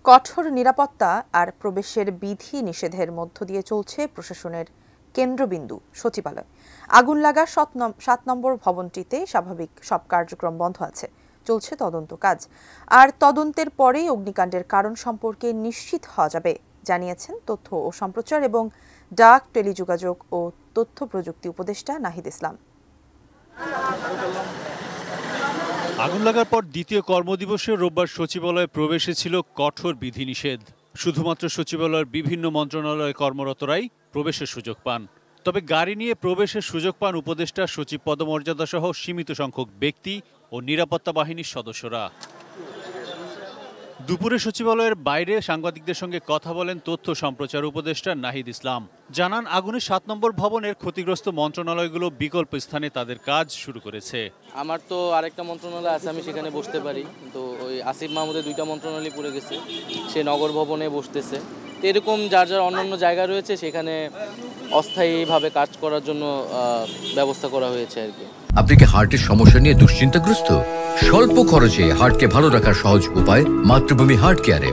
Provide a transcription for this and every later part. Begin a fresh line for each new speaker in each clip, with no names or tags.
কঠোর নিরাপত্তা আর প্রবেশের বিধি নিষেধের মধ্য দিয়ে চলছে প্রশাসনের কেন্দ্রবিন্দু সচিবালয়। আগুন লাগা ৭ নম্বর ভবনটিতে স্বাভাবিক সব কার্যক্রম বন্ধ আছে, চলছে তদন্ত কাজ। আর তদন্তের পরেই অগ্নিকাণ্ডের কারণ সম্পর্কে নিশ্চিত হওয়া যাবে, জানিয়েছেন তথ্য ও সম্প্রচার এবং ডাক, টেলিযোগাযোগ ও তথ্য প্রযুক্তি উপদেষ্টা নাহিদ ইসলাম।
আগুন লাগার পর দ্বিতীয় কর্মদিবসে রোববার সচিবালয়ে প্রবেশে ছিল কঠোর বিধিনিষেধ। শুধুমাত্র সচিবালয়ের বিভিন্ন মন্ত্রণালয়ে কর্মরতরাই প্রবেশের সুযোগ পান। তবে গাড়ি নিয়ে প্রবেশের সুযোগ পান উপদেষ্টা, সচিব পদমর্যাদা সহ সীমিত সংখ্যক ব্যক্তি ও নিরাপত্তা বাহিনীর সদস্যরা। দুপুরে সচিবালয়ের বাইরে সাংবাদিকদের সঙ্গে কথা বলেন তথ্য সম্প্রচার উপদেষ্টা নাহিদ ইসলাম। জানান, আগুনে ৭ নম্বর ভবনের ক্ষতিগ্রস্ত মন্ত্রণালয়গুলো বিকল্প স্থানে তাদের কাজ শুরু করেছে।
আমার তো আরেকটা মন্ত্রণালয় আছে, আমি সেখানে বসতে পারি, তো ওই আসিফ মাহমুদের 2টা মন্ত্রণালয় পড়ে গেছে, সে নগর ভবনে বসতেছে। তো এরকম যার যার অন্যান্য জায়গা রয়েছে সেখানে অস্থায়ীভাবে কাজ করার জন্য ব্যবস্থা করা হয়েছে আর কি।
আপনি কি হার্টের সমস্যা নিয়ে দুশ্চিন্তাগ্রস্ত? স্বল্প খরচে হার্টকে ভালো রাখার সহজ উপায় মাতৃভূমি হার্ট কেয়ারে।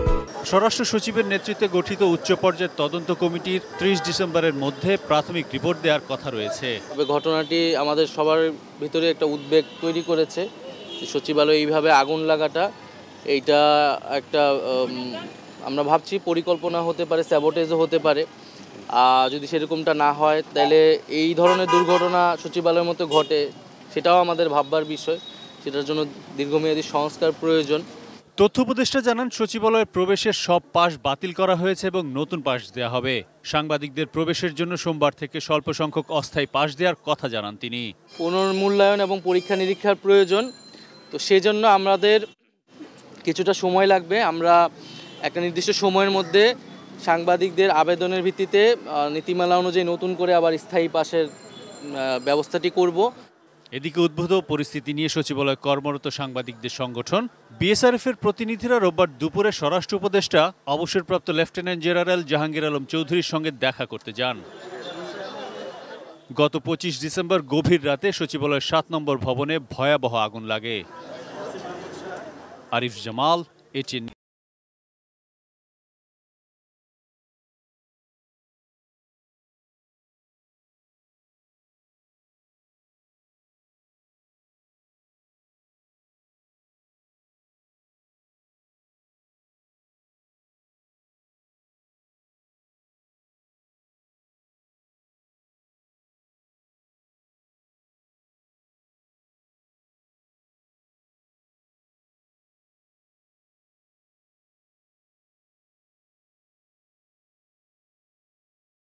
স্বরাষ্ট্র সচিবের নেতৃত্বে গঠিত উচ্চ পর্যায়ের তদন্ত কমিটির 30 ডিসেম্বরের মধ্যে প্রাথমিক রিপোর্ট দেওয়ার কথা রয়েছে।
তবে ঘটনাটি আমাদের সবার ভিতরে একটা উদ্বেগ তৈরি করেছে। সচিবালয়ে এইভাবে আগুন লাগাটা, এইটা একটা আমরা ভাবছি পরিকল্পনা হতে পারে, স্যাবোটেজও হতে পারে। যদি সেরকমটা না হয় তাহলে এই ধরনের দুর্ঘটনা সচিবালয়ের মতো ঘটে, সেটাও আমাদের ভাববার বিষয়। সেটার জন্য দীর্ঘমেয়াদী সংস্কার প্রয়োজন।
তথ্য উপদেষ্টা জানান, সচিবালয়ের প্রবেশের সব পাস বাতিল করা হয়েছে এবং নতুন পাস দেওয়া হবে। সাংবাদিকদের প্রবেশের জন্য সোমবার থেকে স্বল্প সংখ্যক অস্থায়ী পাস দেওয়ার কথা জানান তিনি।
পুনর্মূল্যায়ন এবং পরীক্ষা নিরীক্ষার প্রয়োজন, তো সেজন্য আমাদের কিছুটা সময় লাগবে। আমরা একটা নির্দিষ্ট সময়ের মধ্যে সাংবাদিকদের আবেদনের ভিত্তিতে নীতিমালা অনুযায়ী নতুন করে আবার স্থায়ী পাসের ব্যবস্থাটি করব।
এদিকে উদ্ভূত পরিস্থিতি নিয়ে সচিবালয়ে কর্মরত সাংবাদিকদের সংগঠন বিএসআরএফ এর প্রতিনিধিরা রোববার দুপুরে স্বরাষ্ট্র উপদেষ্টা অবসরপ্রাপ্ত লেফটেন্যান্ট জেনারেল জাহাঙ্গীর আলম চৌধুরীর সঙ্গে দেখা করতে যান। গত 25 ডিসেম্বর গভীর রাতে সচিবালয়ের 7 নম্বর ভবনে ভয়াবহ আগুন লাগে। আরিফ জামাল, এটিএন।